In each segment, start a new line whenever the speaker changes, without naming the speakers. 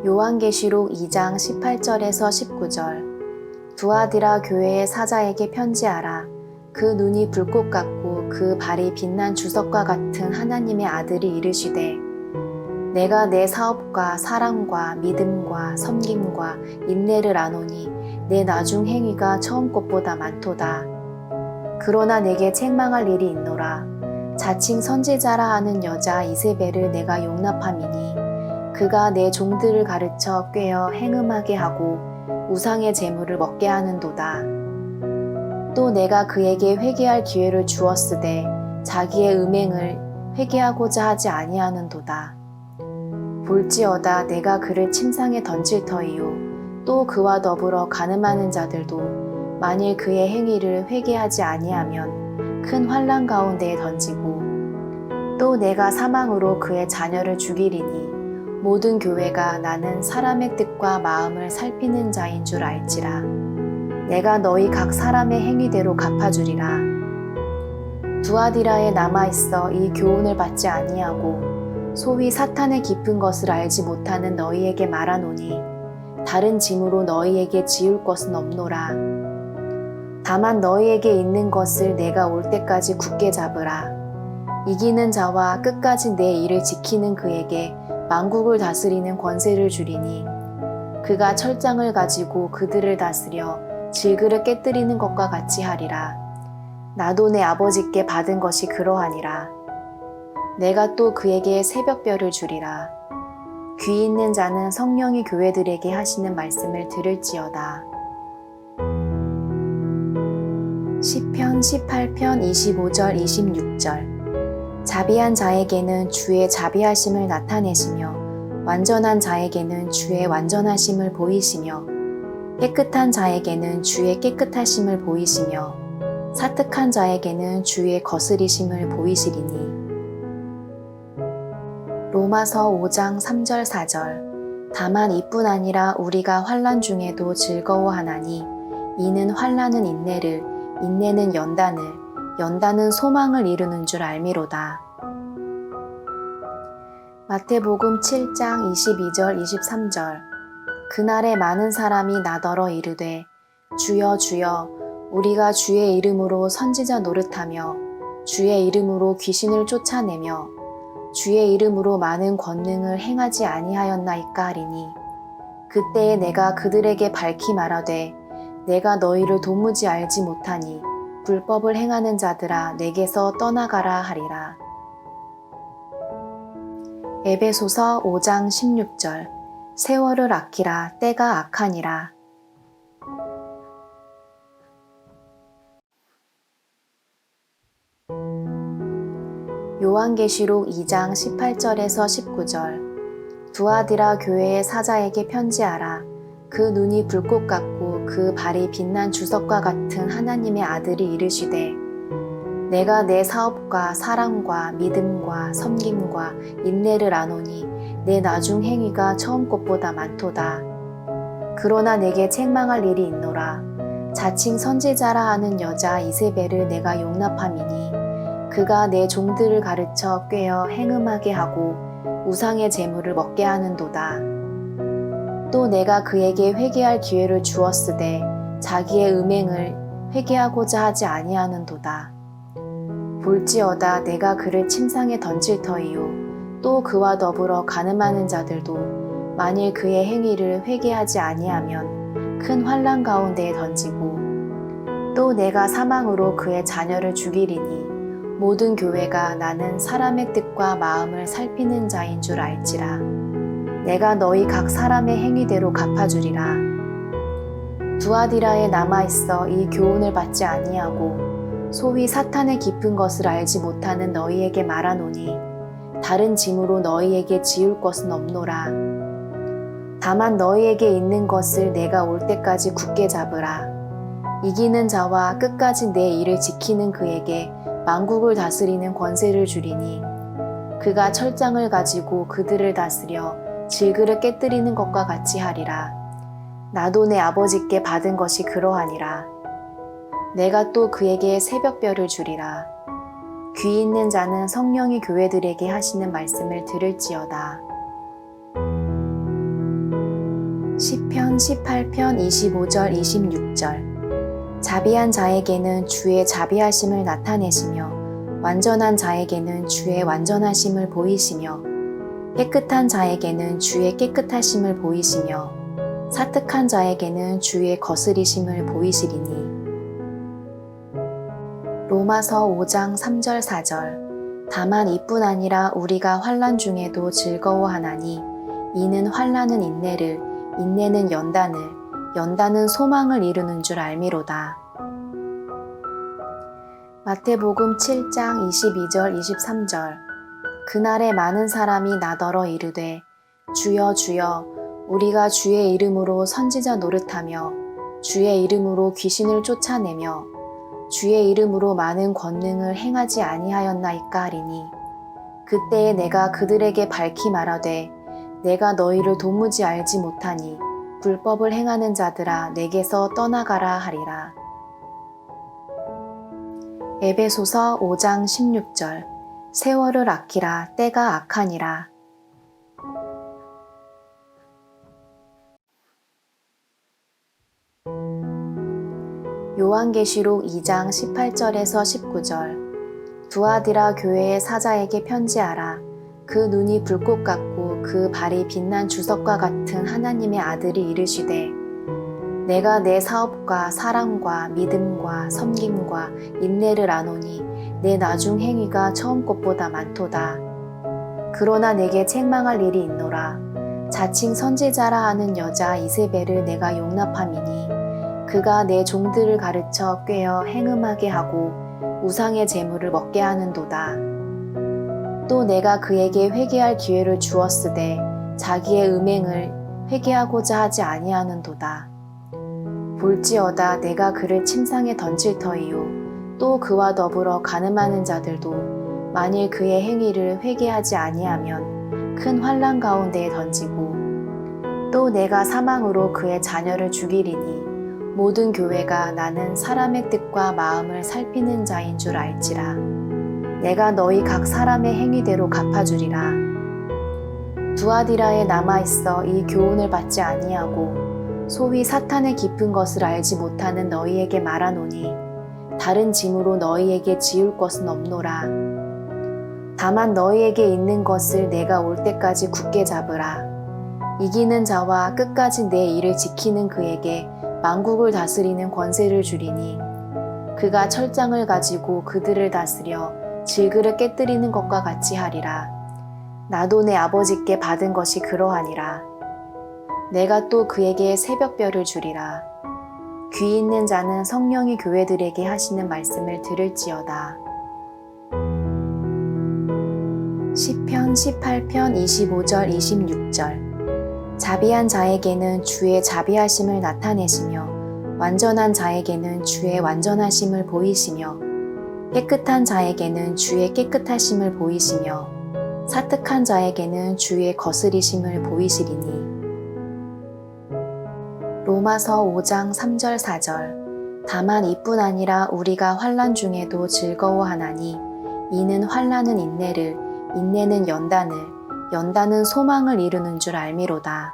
요한계시록 2장 18절에서 19절. 두아디라 교회의 사자에게 편지하라. 그 눈이 불꽃 같고 그 발이 빛난 주석과 같은 하나님의 아들이 이르시되, 내가 내 사업과 사랑과 믿음과 섬김과 인내를 아노니 내 나중 행위가 처음 것보다 많도다. 그러나 내게 책망할 일이 있노라. 자칭 선지자라 하는 여자 이세벨을 내가 용납함이니 그가 내 종들을 가르쳐 꾀어 행음하게 하고 우상의 재물을 먹게 하는도다. 또 내가 그에게 회개할 기회를 주었으되 자기의 음행을 회개하고자 하지 아니하는도다. 볼지어다 내가 그를 침상에 던질 터이요 또 그와 더불어 간음하는 자들도 만일 그의 행위를 회개하지 아니하면 큰 환난 가운데에 던지고, 또 내가 사망으로 그의 자녀를 죽이리니 모든 교회가 나는 사람의 뜻과 마음을 살피는 자인 줄 알지라. 내가 너희 각 사람의 행위대로 갚아주리라. 두아디라에 남아있어 이 교훈을 받지 아니하고 소위 사탄의 깊은 것을 알지 못하는 너희에게 말하노니 다른 짐으로 너희에게 지울 것은 없노라. 다만 너희에게 있는 것을 내가 올 때까지 굳게 잡으라. 이기는 자와 끝까지 내 일을 지키는 그에게 만국을 다스리는 권세를 주리니 그가 철장을 가지고 그들을 다스려 질그릇 깨뜨리는 것과 같이 하리라. 나도 내 아버지께 받은 것이 그러하니라. 내가 또 그에게 새벽별을 주리라. 귀 있는 자는 성령이 교회들에게 하시는 말씀을 들을지어다. 시편 18편 25절 26절. 자비한 자에게는 주의 자비하심을 나타내시며 완전한 자에게는 주의 완전하심을 보이시며 깨끗한 자에게는 주의 깨끗하심을 보이시며 사특한 자에게는 주의 거스리심을 보이시리니. 로마서 5장 3절 4절. 다만 이뿐 아니라 우리가 환난 중에도 즐거워하나니 이는 환난은 인내를, 인내는 연단을, 연단은 소망을 이루는 줄 알미로다. 마태복음 7장 22절 23절. 그날에 많은 사람이 나더러 이르되 주여 주여 우리가 주의 이름으로 선지자 노릇하며 주의 이름으로 귀신을 쫓아내며 주의 이름으로 많은 권능을 행하지 아니하였나이까 하리니, 그때에 내가 그들에게 밝히 말하되 내가 너희를 도무지 알지 못하니 불법을 행하는 자들아 내게서 떠나가라 하리라. 에베소서 5장 16절. 세월을 아끼라 때가 악하니라. 요한계시록 2장 18절에서 19절. 두아디라 교회의 사자에게 편지하라. 그 눈이 불꽃 같고 그 발이 빛난 주석과 같은 하나님의 아들이 이르시되, 내가 내 사업과 사랑과 믿음과 섬김과 인내를 아노니 내 나중 행위가 처음 것보다 많도다. 그러나 내게 책망할 일이 있노라. 자칭 선지자라 하는 여자 이세벨을 내가 용납함이니 그가 내 종들을 가르쳐 꾀어 행음하게 하고 우상의 재물을 먹게 하는도다. 또 내가 그에게 회개할 기회를 주었으되 자기의 음행을 회개하고자 하지 아니하는도다. 볼지어다 내가 그를 침상에 던질 터이요 또 그와 더불어 간음하는 자들도 만일 그의 행위를 회개하지 아니하면 큰 환난 가운데에 던지고, 또 내가 사망으로 그의 자녀를 죽이리니 모든 교회가 나는 사람의 뜻과 마음을 살피는 자인 줄 알지라. 내가 너희 각 사람의 행위대로 갚아주리라. 두아디라에 남아있어 이 교훈을 받지 아니하고 소위 사탄의 깊은 것을 알지 못하는 너희에게 말하노니 다른 짐으로 너희에게 지울 것은 없노라. 다만 너희에게 있는 것을 내가 올 때까지 굳게 잡으라. 이기는 자와 끝까지 내 일을 지키는 그에게 만국을 다스리는 권세를 주리니 그가 철장을 가지고 그들을 다스려 질그릇 깨뜨리는 것과 같이 하리라. 나도 내 아버지께 받은 것이 그러하니라. 내가 또 그에게 새벽별을 주리라. 귀 있는 자는 성령이 교회들에게 하시는 말씀을 들을지어다. 시편 18편 25절 26절 자비한 자에게는 주의 자비하심을 나타내시며 완전한 자에게는 주의 완전하심을 보이시며 깨끗한 자에게는 주의 깨끗하심을 보이시며 사특한 자에게는 주의 거스리심을 보이시리니. 로마서 5장 3절 4절 다만 이뿐 아니라 우리가 환난 중에도 즐거워하나니 이는 환난은 인내를, 인내는 연단을, 연단은 소망을 이루는 줄 알미로다. 마태복음 7장 22절 23절 그날에 많은 사람이 나더러 이르되 주여 주여 우리가 주의 이름으로 선지자 노릇하며 주의 이름으로 귀신을 쫓아내며 주의 이름으로 많은 권능을 행하지 아니하였나이까 하리니 그때에 내가 그들에게 밝히 말하되 내가 너희를 도무지 알지 못하니 불법을 행하는 자들아 내게서 떠나가라 하리라. 에베소서 5장 16절 세월을 아끼라 때가 악하니라. 요한계시록 2장 18절에서 19절 두 아들아 교회의 사자에게 편지하라. 그 눈이 불꽃 같고 그 발이 빛난 주석과 같은 하나님의 아들이 이르시되 내가 내 사업과 사랑과 믿음과 섬김과 인내를 아노니 내 나중 행위가 처음 것보다 많도다. 그러나 내게 책망할 일이 있노라. 자칭 선지자라 하는 여자 이세벨을 내가 용납함이니 그가 내 종들을 가르쳐 꾀어 행음하게 하고 우상의 재물을 먹게 하는도다. 또 내가 그에게 회개할 기회를 주었으되 자기의 음행을 회개하고자 하지 아니하는도다. 볼지어다 내가 그를 침상에 던질 터이요 또 그와 더불어 간음하는 자들도 만일 그의 행위를 회개하지 아니하면 큰 환난 가운데에 던지고 또 내가 사망으로 그의 자녀를 죽이리니 모든 교회가 나는 사람의 뜻과 마음을 살피는 자인 줄 알지라. 내가 너희 각 사람의 행위대로 갚아주리라. 두아디라에 남아있어 이 교훈을 받지 아니하고 소위 사탄의 깊은 것을 알지 못하는 너희에게 말하노니 다른 짐으로 너희에게 지울 것은 없노라. 다만 너희에게 있는 것을 내가 올 때까지 굳게 잡으라. 이기는 자와 끝까지 내 일을 지키는 그에게 만국을 다스리는 권세를 주리니 그가 철장을 가지고 그들을 다스려 질그릇 깨뜨리는 것과 같이 하리라. 나도 내 아버지께 받은 것이 그러하니라. 내가 또 그에게 새벽별을 주리라. 귀 있는 자는 성령이 교회들에게 하시는 말씀을 들을지어다. 시편 18편 25절 26절 자비한 자에게는 주의 자비하심을 나타내시며 완전한 자에게는 주의 완전하심을 보이시며 깨끗한 자에게는 주의 깨끗하심을 보이시며 사특한 자에게는 주의 거스리심을 보이시리니. 로마서 5장 3절 4절 다만 이뿐 아니라 우리가 환난 중에도 즐거워하나니 이는 환난은 인내를, 인내는 연단을, 연단은 소망을 이루는 줄 알미로다.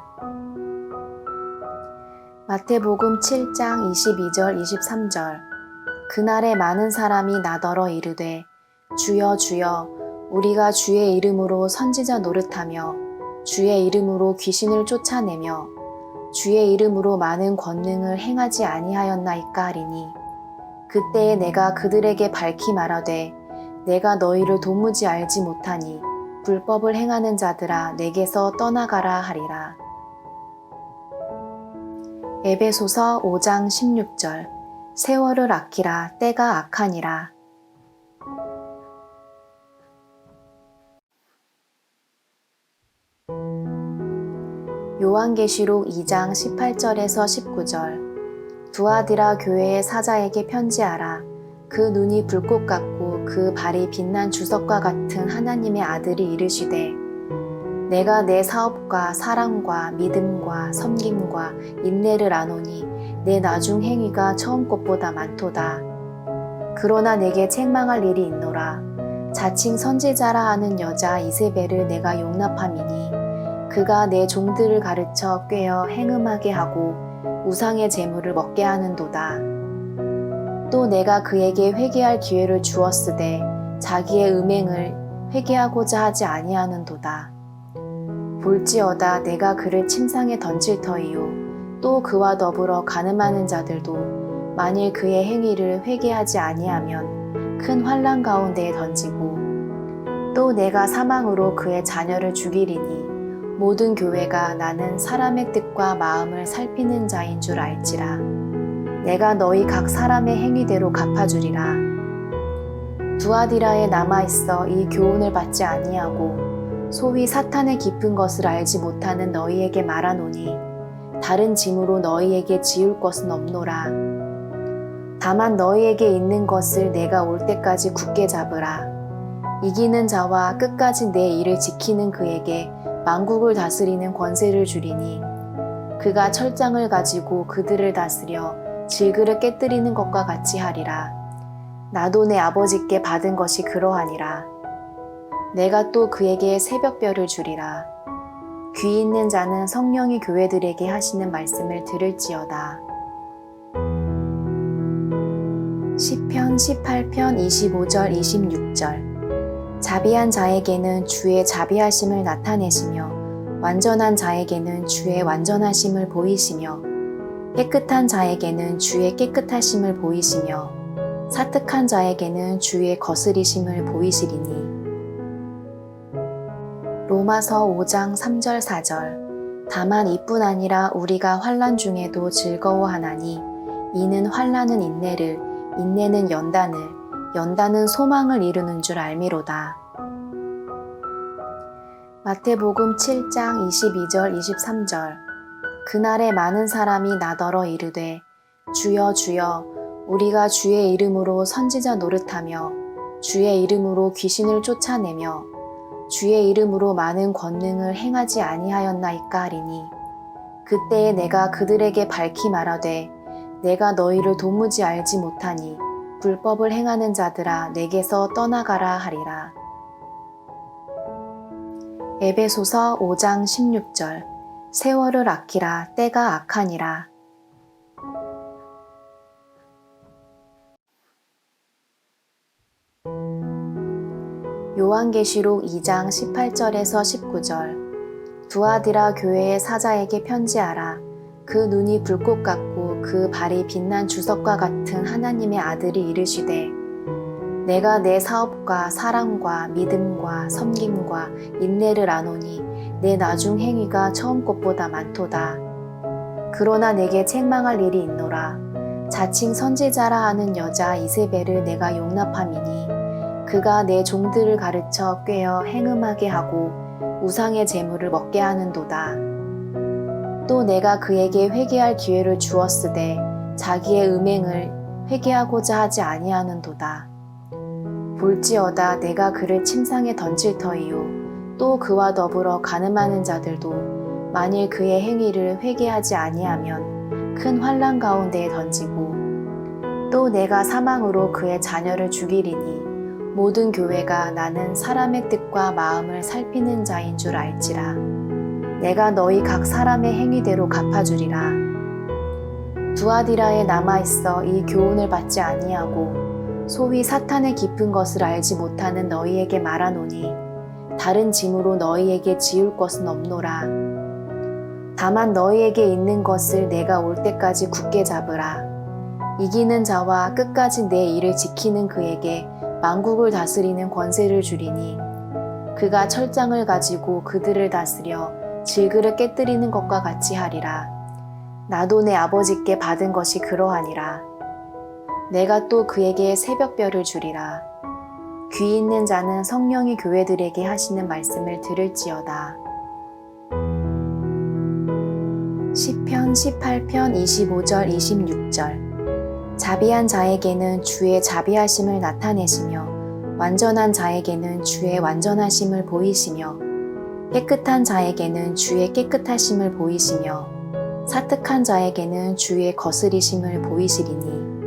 마태복음 7장 22절 23절 그날에 많은 사람이 나더러 이르되 주여 주여 우리가 주의 이름으로 선지자 노릇하며 주의 이름으로 귀신을 쫓아내며 주의 이름으로 많은 권능을 행하지 아니하였나이까 하리니 그때에 내가 그들에게 밝히 말하되 내가 너희를 도무지 알지 못하니 불법을 행하는 자들아 내게서 떠나가라 하리라. 에베소서 5장 16절 세월을 아끼라 때가 악하니라. 요한계시록 2장 18절에서 19절 두 아들아 교회의 사자에게 편지하라. 그 눈이 불꽃 같고 그 발이 빛난 주석과 같은 하나님의 아들이 이르시되 내가 내 사업과 사랑과 믿음과 섬김과 인내를 아노니 내 나중 행위가 처음 것보다 많도다. 그러나 내게 책망할 일이 있노라. 자칭 선지자라 하는 여자 이세벨을 내가 용납함이니 그가 내 종들을 가르쳐 꾀어 행음하게 하고 우상의 재물을 먹게 하는도다. 또 내가 그에게 회개할 기회를 주었으되 자기의 음행을 회개하고자 하지 아니하는도다. 볼지어다 내가 그를 침상에 던질 터이요 또 그와 더불어 간음하는 자들도 만일 그의 행위를 회개하지 아니하면 큰 환난 가운데에 던지고 또 내가 사망으로 그의 자녀를 죽이리니 모든 교회가 나는 사람의 뜻과 마음을 살피는 자인 줄 알지라. 내가 너희 각 사람의 행위대로 갚아주리라. 두아디라에 남아있어 이 교훈을 받지 아니하고 소위 사탄의 깊은 것을 알지 못하는 너희에게 말하노니 다른 짐으로 너희에게 지울 것은 없노라. 다만 너희에게 있는 것을 내가 올 때까지 굳게 잡으라. 이기는 자와 끝까지 내 일을 지키는 그에게 만국을 다스리는 권세를 주리니 그가 철장을 가지고 그들을 다스려 질그릇 깨뜨리는 것과 같이 하리라. 나도 내 아버지께 받은 것이 그러하니라. 내가 또 그에게 새벽별을 주리라. 귀 있는 자는 성령이 교회들에게 하시는 말씀을 들을지어다. 시편 18편 25절 26절 자비한 자에게는 주의 자비하심을 나타내시며 완전한 자에게는 주의 완전하심을 보이시며 깨끗한 자에게는 주의 깨끗하심을 보이시며 사특한 자에게는 주의 거스리심을 보이시리니. 로마서 5장 3절 4절 다만 이뿐 아니라 우리가 환난 중에도 즐거워하나니 이는 환난은 인내를 인내는 연단을 연단은 소망을 이루는 줄 알미로다. 마태복음 7장 22절 23절 그날에 많은 사람이 나더러 이르되 주여 주여 우리가 주의 이름으로 선지자 노릇하며 주의 이름으로 귀신을 쫓아내며 주의 이름으로 많은 권능을 행하지 아니하였나이까 하리니 그때에 내가 그들에게 밝히 말하되 내가 너희를 도무지 알지 못하니 불법을 행하는 자들아 내게서 떠나가라 하리라. 에베소서 5장 16절 세월을 아끼라 때가 악하니라. 요한계시록 2장 18절에서 19절 두아디라 교회의 사자에게 편지하라. 그 눈이 불꽃 같고 그 발이 빛난 주석과 같은 하나님의 아들이 이르시되 내가 내 사업과 사랑과 믿음과 섬김과 인내를 아노니 내 나중 행위가 처음 것보다 많도다. 그러나 내게 책망할 일이 있노라. 자칭 선지자라 하는 여자 이세벨을 내가 용납함이니 그가 내 종들을 가르쳐 꾀어 행음하게 하고 우상의 재물을 먹게 하는도다. 또 내가 그에게 회개할 기회를 주었으되 자기의 음행을 회개하고자 하지 아니하는도다. 볼지어다 내가 그를 침상에 던질 터이요 또 그와 더불어 간음하는 자들도 만일 그의 행위를 회개하지 아니하면 큰 환난 가운데에 던지고 또 내가 사망으로 그의 자녀를 죽이리니 모든 교회가 나는 사람의 뜻과 마음을 살피는 자인 줄 알지라. 내가 너희 각 사람의 행위대로 갚아주리라. 두아디라에 남아있어 이 교훈을 받지 아니하고 소위 사탄의 깊은 것을 알지 못하는 너희에게 말하노니 다른 짐으로 너희에게 지울 것은 없노라. 다만 너희에게 있는 것을 내가 올 때까지 굳게 잡으라. 이기는 자와 끝까지 내 일을 지키는 그에게 만국을 다스리는 권세를 주리니 그가 철장을 가지고 그들을 다스려 질그릇 깨뜨리는 것과 같이 하리라. 나도 내 아버지께 받은 것이 그러하니라. 내가 또 그에게 새벽별을 주리라. 귀 있는 자는 성령이 교회들에게 하시는 말씀을 들을지어다. 시편 18편 25절 26절 자비한 자에게는 주의 자비하심을 나타내시며 완전한 자에게는 주의 완전하심을 보이시며 깨끗한 자에게는 주의 깨끗하심을 보이시며 사특한 자에게는 주의 거스리심을 보이시리니.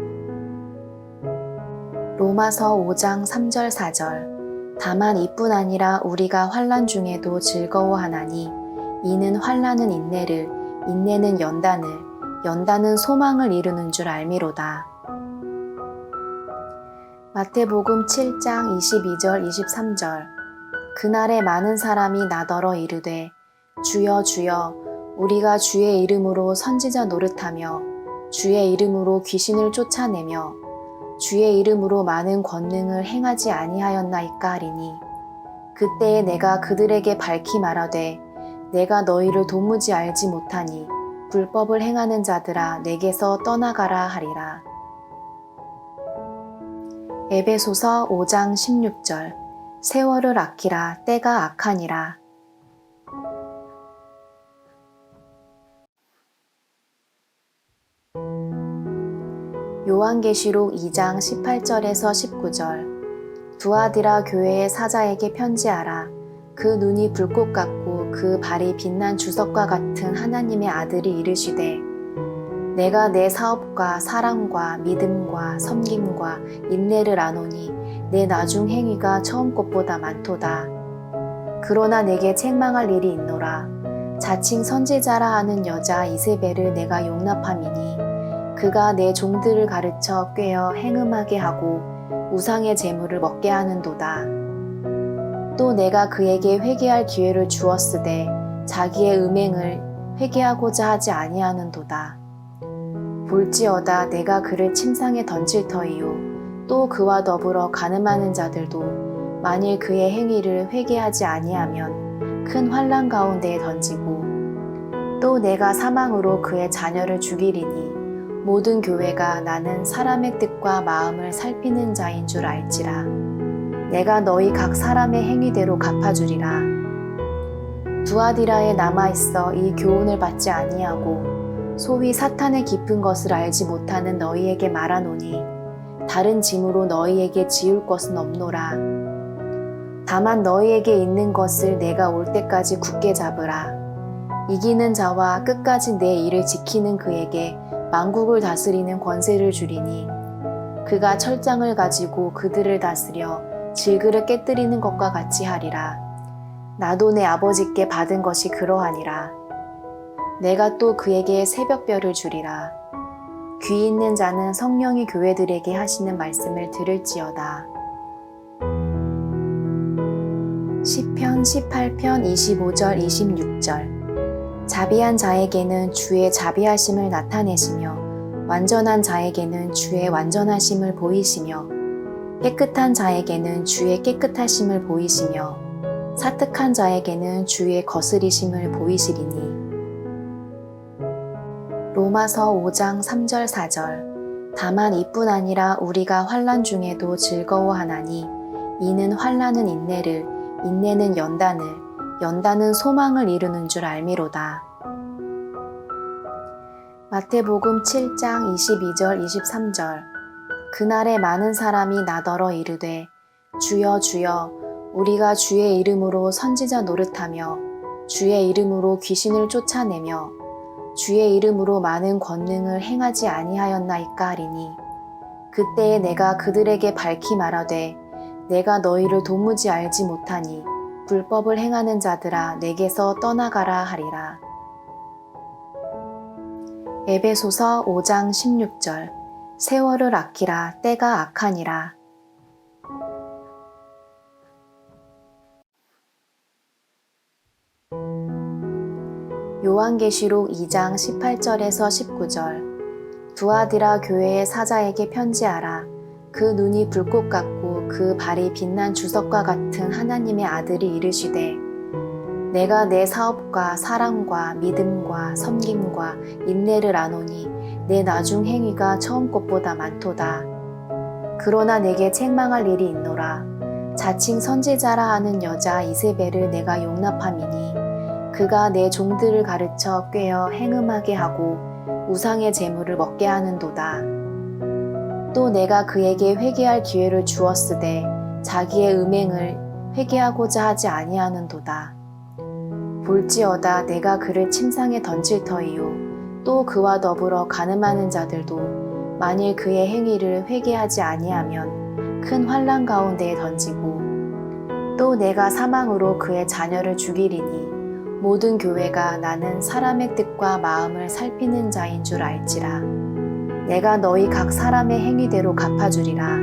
로마서 5장 3절 4절 다만 이뿐 아니라 우리가 환난 중에도 즐거워하나니 이는 환난은 인내를, 인내는 연단을, 연단은 소망을 이루는 줄 알미로다. 마태복음 7장 22절 23절. 그날에 많은 사람이 나더러 이르되 주여 주여 우리가 주의 이름으로 선지자 노릇하며 주의 이름으로 귀신을 쫓아내며 주의 이름으로 많은 권능을 행하지 아니하였나이까 하리니 그때에 내가 그들에게 밝히 말하되 내가 너희를 도무지 알지 못하니 불법을 행하는 자들아 내게서 떠나가라 하리라. 에베소서 5장 16절. 세월을 아끼라 때가 악하니라. 요한계시록 2장 18절에서 19절. 두아디라 교회의 사자에게 편지하라. 그 눈이 불꽃 같고 그 발이 빛난 주석과 같은 하나님의 아들이 이르시되 내가 내 사업과 사랑과 믿음과 섬김과 인내를 아노니 내 나중 행위가 처음 것보다 많도다. 그러나 내게 책망할 일이 있노라. 자칭 선지자라 하는 여자 이세벨을 내가 용납함이니 그가 내 종들을 가르쳐 꾀어 행음하게 하고 우상의 재물을 먹게 하는도다. 또 내가 그에게 회개할 기회를 주었으되 자기의 음행을 회개하고자 하지 아니하는도다. 볼지어다 내가 그를 침상에 던질 터이요 또 그와 더불어 간음하는 자들도 만일 그의 행위를 회개하지 아니하면 큰 환난 가운데에 던지고 또 내가 사망으로 그의 자녀를 죽이리니 모든 교회가 나는 사람의 뜻과 마음을 살피는 자인 줄 알지라. 내가 너희 각 사람의 행위대로 갚아주리라. 두아디라에 남아있어 이 교훈을 받지 아니하고 소위 사탄의 깊은 것을 알지 못하는 너희에게 말하노니 다른 짐으로 너희에게 지울 것은 없노라. 다만 너희에게 있는 것을 내가 올 때까지 굳게 잡으라. 이기는 자와 끝까지 내 일을 지키는 그에게 만국을 다스리는 권세를 주리니 그가 철장을 가지고 그들을 다스려 질그릇 깨뜨리는 것과 같이 하리라. 나도 내 아버지께 받은 것이 그러하니라. 내가 또 그에게 새벽별을 주리라. 귀 있는 자는 성령이 교회들에게 하시는 말씀을 들을지어다. 시편 18편 25절 26절. 자비한 자에게는 주의 자비하심을 나타내시며 완전한 자에게는 주의 완전하심을 보이시며 깨끗한 자에게는 주의 깨끗하심을 보이시며 사특한 자에게는 주의 거스리심을 보이시리니. 로마서 5장 3절 4절. 다만 이뿐 아니라 우리가 환난 중에도 즐거워하나니 이는 환난은 인내를, 인내는 연단을, 연단은 소망을 이루는 줄 알미로다. 마태복음 7장 22절 23절. 그날에 많은 사람이 나더러 이르되 주여 주여 우리가 주의 이름으로 선지자 노릇하며 주의 이름으로 귀신을 쫓아내며 주의 이름으로 많은 권능을 행하지 아니하였나이까 하리니 그때에 내가 그들에게 밝히 말하되 내가 너희를 도무지 알지 못하니 불법을 행하는 자들아 내게서 떠나가라 하리라. 에베소서 5장 16절. 세월을 아끼라 때가 악하니라. 요한계시록 2장 18절에서 19절. 두아디라 교회의 사자에게 편지하라. 그 눈이 불꽃 같고 그 발이 빛난 주석과 같은 하나님의 아들이 이르시되 내가 내 사업과 사랑과 믿음과 섬김과 인내를 아노니 내 나중 행위가 처음 것보다 많도다. 그러나 내게 책망할 일이 있노라. 자칭 선지자라 하는 여자 이세벨을 내가 용납함이니 그가 내 종들을 가르쳐 꾀어 행음하게 하고 우상의 재물을 먹게 하는도다. 또 내가 그에게 회개할 기회를 주었으되 자기의 음행을 회개하고자 하지 아니하는도다. 볼지어다 내가 그를 침상에 던질 터이요 또 그와 더불어 간음하는 자들도 만일 그의 행위를 회개하지 아니하면 큰 환난 가운데에 던지고 또 내가 사망으로 그의 자녀를 죽이리니 모든 교회가 나는 사람의 뜻과 마음을 살피는 자인 줄 알지라. 내가 너희 각 사람의 행위대로 갚아주리라.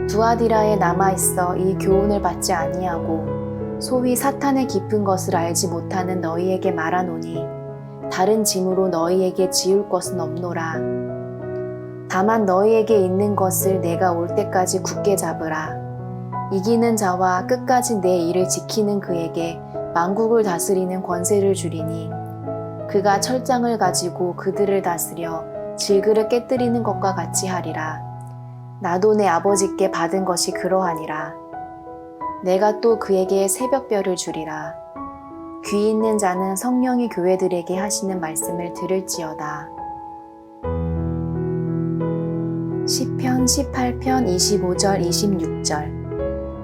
두아디라에 남아있어 이 교훈을 받지 아니하고 소위 사탄의 깊은 것을 알지 못하는 너희에게 말하노니 다른 짐으로 너희에게 지울 것은 없노라. 다만 너희에게 있는 것을 내가 올 때까지 굳게 잡으라. 이기는 자와 끝까지 내 일을 지키는 그에게 만국을 다스리는 권세를 주리니 그가 철장을 가지고 그들을 다스려 질그릇 깨뜨리는 것과 같이 하리라. 나도 내 아버지께 받은 것이 그러하니라. 내가 또 그에게 새벽별을 주리라. 귀 있는 자는 성령이 교회들에게 하시는 말씀을 들을지어다. 시편 18편 25절 26절.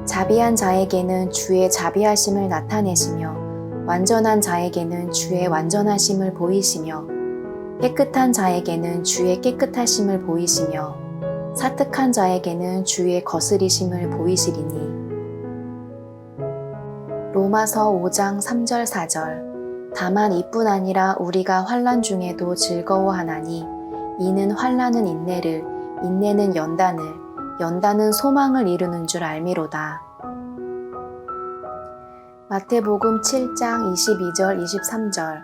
자비한 자에게는 주의 자비하심을 나타내시며 완전한 자에게는 주의 완전하심을 보이시며 깨끗한 자에게는 주의 깨끗하심을 보이시며 사특한 자에게는 주의 거스리심을 보이시리니. 로마서 5장 3절 4절. 다만 이뿐 아니라 우리가 환난 중에도 즐거워하나니 이는 환난은 인내를, 인내는 연단을, 연단은 소망을 이루는 줄 알미로다. 마태복음 7장 22절 23절.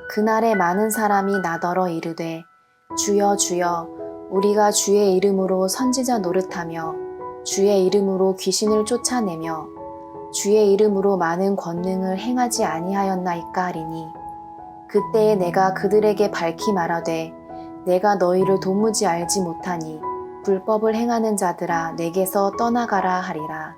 그날에 많은 사람이 나더러 이르되 주여 주여 우리가 주의 이름으로 선지자 노릇하며 주의 이름으로 귀신을 쫓아내며 주의 이름으로 많은 권능을 행하지 아니하였나이까 하리니 그때에 내가 그들에게 밝히 말하되 내가 너희를 도무지 알지 못하니 불법을 행하는 자들아 내게서 떠나가라 하리라.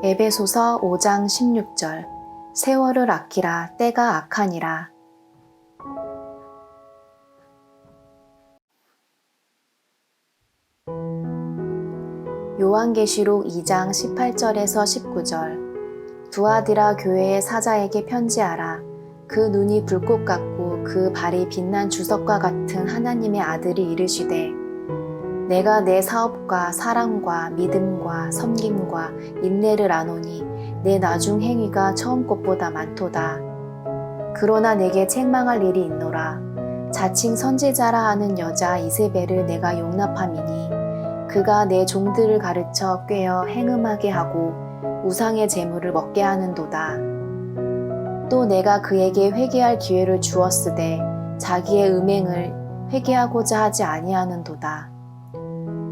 에베소서 5장 16절. 세월을 아끼라 때가 악하니라. 요한계시록 2장 18절에서 19절. 두아디라 교회의 사자에게 편지하라. 그 눈이 불꽃 같고 그 발이 빛난 주석과 같은 하나님의 아들이 이르시되 내가 내 사업과 사랑과 믿음과 섬김과 인내를 아노니 내 나중 행위가 처음 것보다 많도다. 그러나 내게 책망할 일이 있노라. 자칭 선지자라 하는 여자 이세벨을 내가 용납함이니 그가 내 종들을 가르쳐 꾀어 행음하게 하고 우상의 재물을 먹게 하는도다. 또 내가 그에게 회개할 기회를 주었으되 자기의 음행을 회개하고자 하지 아니하는도다.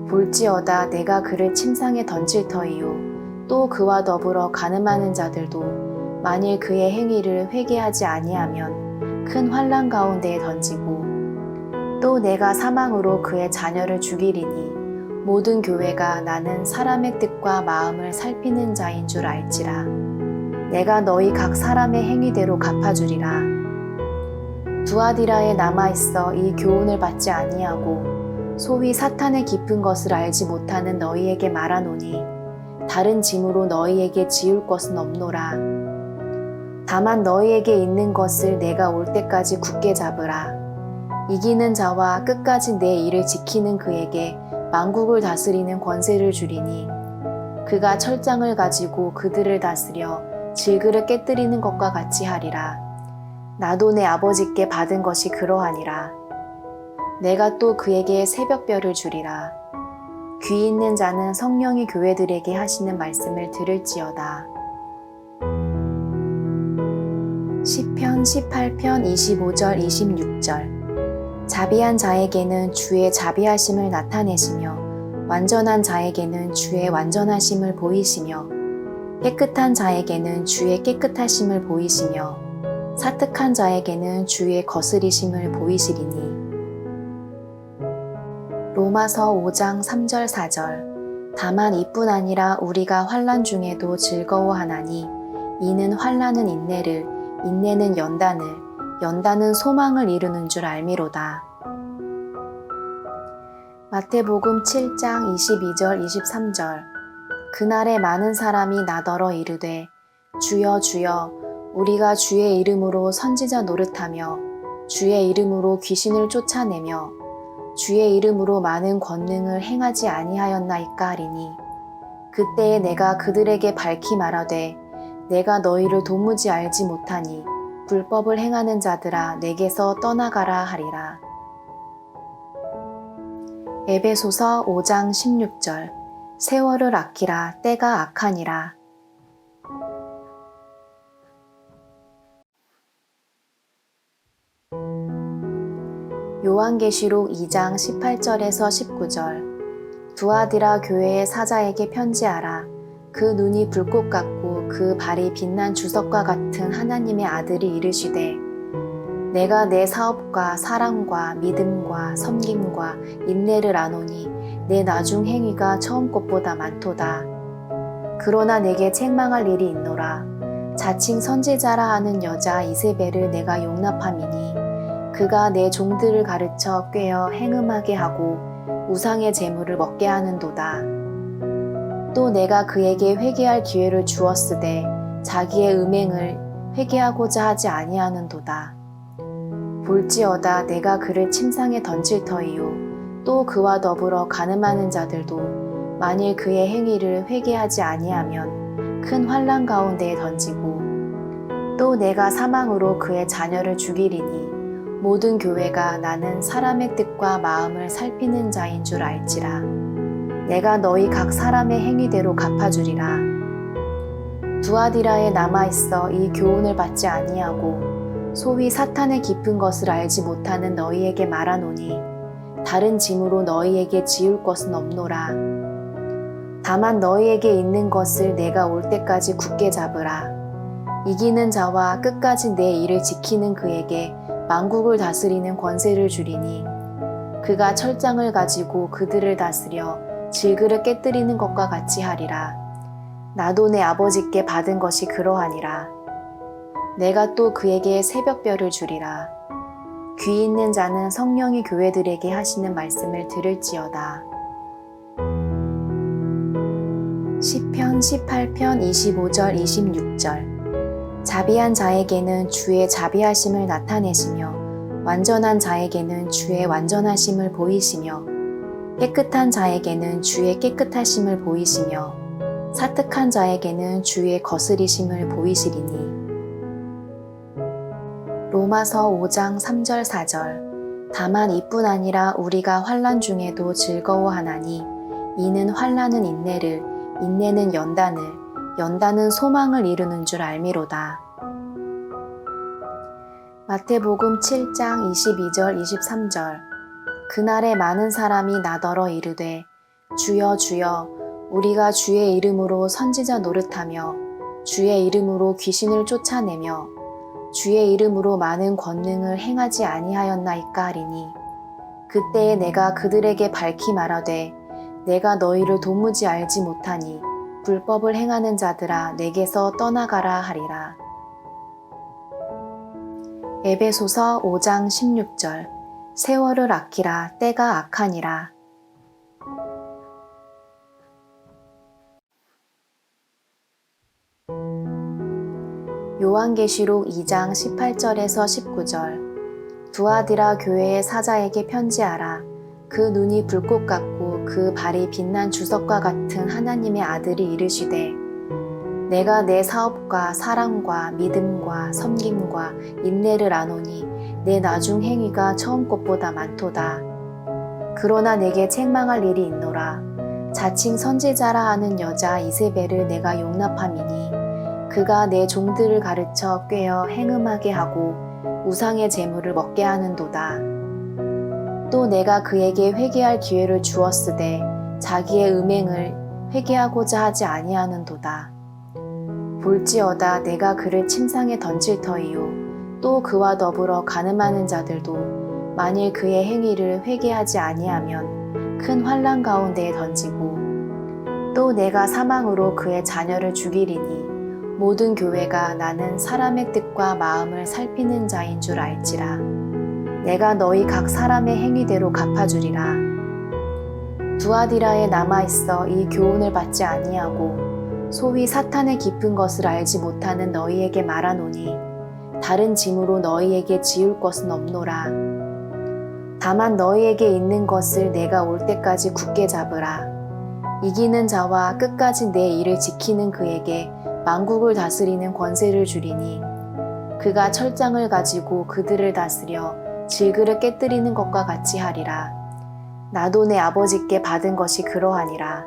볼지어다 내가 그를 침상에 던질 터이요 또 그와 더불어 간음하는 자들도 만일 그의 행위를 회개하지 아니하면 큰 환난 가운데에 던지고 또 내가 사망으로 그의 자녀를 죽이리니 모든 교회가 나는 사람의 뜻과 마음을 살피는 자인 줄 알지라. 내가 너희 각 사람의 행위대로 갚아주리라. 두아디라에 남아있어 이 교훈을 받지 아니하고 소위 사탄의 깊은 것을 알지 못하는 너희에게 말하노니 다른 짐으로 너희에게 지울 것은 없노라. 다만 너희에게 있는 것을 내가 올 때까지 굳게 잡으라. 이기는 자와 끝까지 내 일을 지키는 그에게 만국을 다스리는 권세를 주리니 그가 철장을 가지고 그들을 다스려 질그릇 깨뜨리는 것과 같이 하리라. 나도 내 아버지께 받은 것이 그러하니라. 내가 또 그에게 새벽별을 주리라. 귀 있는 자는 성령이 교회들에게 하시는 말씀을 들을지어다. 시편 18편 25절 26절. 자비한 자에게는 주의 자비하심을 나타내시며 완전한 자에게는 주의 완전하심을 보이시며 깨끗한 자에게는 주의 깨끗하심을 보이시며 사특한 자에게는 주의 거스리심을 보이시리니. 로마서 5장 3절 4절. 다만 이뿐 아니라 우리가 환난 중에도 즐거워하나니 이는 환난은 인내를, 인내는 연단을, 연단은 소망을 이루는 줄 알미로다. 마태복음 7장 22절 23절. 그날에 많은 사람이 나더러 이르되 주여 주여 우리가 주의 이름으로 선지자 노릇하며 주의 이름으로 귀신을 쫓아내며 주의 이름으로 많은 권능을 행하지 아니하였나이까 하리니 그때에 내가 그들에게 밝히 말하되 내가 너희를 도무지 알지 못하니 불법을 행하는 자들아 내게서 떠나가라 하리라. 에베소서 5장 16절. 세월을 아끼라 때가 악하니라. 요한계시록 2장 18절에서 19절. 두아디라 교회의 사자에게 편지하라. 그 눈이 불꽃 같고 그 발이 빛난 주석과 같은 하나님의 아들이 이르시되, 내가 내 사업과 사랑과 믿음과 섬김과 인내를 아노니 내 나중 행위가 처음 것보다 많도다. 그러나 내게 책망할 일이 있노라. 자칭 선지자라 하는 여자 이세벨을 내가 용납함이니 그가 내 종들을 가르쳐 꾀어 행음하게 하고 우상의 재물을 먹게 하는도다. 또 내가 그에게 회개할 기회를 주었으되 자기의 음행을 회개하고자 하지 아니하는도다. 볼지어다 내가 그를 침상에 던질 터이요 또 그와 더불어 간음하는 자들도 만일 그의 행위를 회개하지 아니하면 큰 환난 가운데에 던지고, 또 내가 사망으로 그의 자녀를 죽이리니 모든 교회가 나는 사람의 뜻과 마음을 살피는 자인 줄 알지라. 내가 너희 각 사람의 행위대로 갚아주리라. 두아디라에 남아있어 이 교훈을 받지 아니하고 소위 사탄의 깊은 것을 알지 못하는 너희에게 말하노니 다른 짐으로 너희에게 지울 것은 없노라. 다만 너희에게 있는 것을 내가 올 때까지 굳게 잡으라. 이기는 자와 끝까지 내 일을 지키는 그에게 만국을 다스리는 권세를 주리니 그가 철장을 가지고 그들을 다스려 질그릇 깨뜨리는 것과 같이 하리라. 나도 내 아버지께 받은 것이 그러하니라. 내가 또 그에게 새벽별을 주리라. 귀 있는 자는 성령이 교회들에게 하시는 말씀을 들을지어다. 시편 18편 25절 26절. 자비한 자에게는 주의 자비하심을 나타내시며 완전한 자에게는 주의 완전하심을 보이시며 깨끗한 자에게는 주의 깨끗하심을 보이시며 사특한 자에게는 주의 거스리심을 보이시리니. 로마서 5장 3절 4절. 다만 이뿐 아니라 우리가 환난 중에도 즐거워하나니 이는 환난은 인내를, 인내는 연단을, 연단은 소망을 이루는 줄 알미로다. 마태복음 7장 22절 23절. 그날에 많은 사람이 나더러 이르되 주여 주여 우리가 주의 이름으로 선지자 노릇하며 주의 이름으로 귀신을 쫓아내며 주의 이름으로 많은 권능을 행하지 아니하였나이까 하리니, 그때에 내가 그들에게 밝히 말하되 내가 너희를 도무지 알지 못하니 불법을 행하는 자들아 내게서 떠나가라 하리라. 에베소서 5장 16절. 세월을 아끼라 때가 악하니라. 요한계시록 2장 18절에서 19절. 두아디라 교회의 사자에게 편지하라. 그 눈이 불꽃 같고 그 발이 빛난 주석과 같은 하나님의 아들이 이르시되, 내가 내 사업과 사랑과 믿음과 섬김과 인내를 아노니 내 나중 행위가 처음 것보다 많도다. 그러나 내게 책망할 일이 있노라. 자칭 선지자라 하는 여자 이세벨을 내가 용납함이니 그가 내 종들을 가르쳐 꾀어 행음하게 하고 우상의 재물을 먹게 하는도다. 또 내가 그에게 회개할 기회를 주었으되 자기의 음행을 회개하고자 하지 아니하는도다. 볼지어다 내가 그를 침상에 던질 터이요 또 그와 더불어 간음하는 자들도 만일 그의 행위를 회개하지 아니하면 큰 환난 가운데에 던지고, 또 내가 사망으로 그의 자녀를 죽이리니 모든 교회가 나는 사람의 뜻과 마음을 살피는 자인 줄 알지라. 내가 너희 각 사람의 행위대로 갚아주리라. 두아디라에 남아있어 이 교훈을 받지 아니하고 소위 사탄의 깊은 것을 알지 못하는 너희에게 말하노니 다른 짐으로 너희에게 지울 것은 없노라. 다만 너희에게 있는 것을 내가 올 때까지 굳게 잡으라. 이기는 자와 끝까지 내 일을 지키는 그에게 만국을 다스리는 권세를 주리니 그가 철장을 가지고 그들을 다스려 질그릇 깨뜨리는 것과 같이 하리라. 나도 내 아버지께 받은 것이 그러하니라.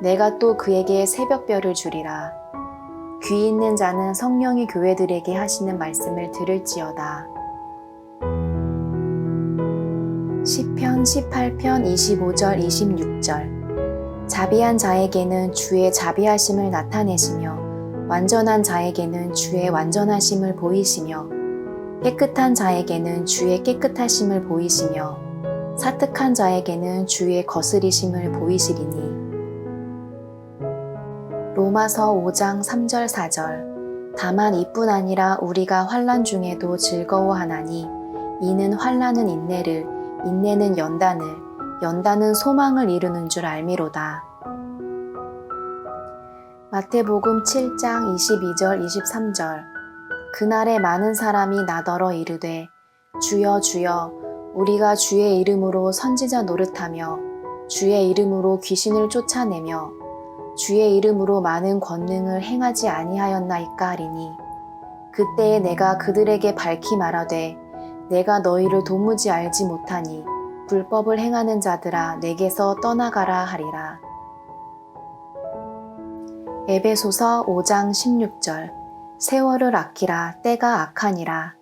내가 또 그에게 새벽별을 주리라. 귀 있는 자는 성령이 교회들에게 하시는 말씀을 들을지어다. 시편 18편 25절 26절. 자비한 자에게는 주의 자비하심을 나타내시며 완전한 자에게는 주의 완전하심을 보이시며 깨끗한 자에게는 주의 깨끗하심을 보이시며 사특한 자에게는 주의 거스리심을 보이시리니. 로마서 5장 3절 4절. 다만 이뿐 아니라 우리가 환난 중에도 즐거워하나니 이는 환난은 인내를, 인내는 연단을, 연단은 소망을 이루는 줄 알미로다. 마태복음 7장 22절 23절. 그날에 많은 사람이 나더러 이르되 주여 주여 우리가 주의 이름으로 선지자 노릇하며 주의 이름으로 귀신을 쫓아내며 주의 이름으로 많은 권능을 행하지 아니하였나이까 하리니 그때에 내가 그들에게 밝히 말하되 내가 너희를 도무지 알지 못하니 불법을 행하는 자들아 내게서 떠나가라 하리라. 에베소서 5장 16절. 세월을 아끼라 때가 악하니라.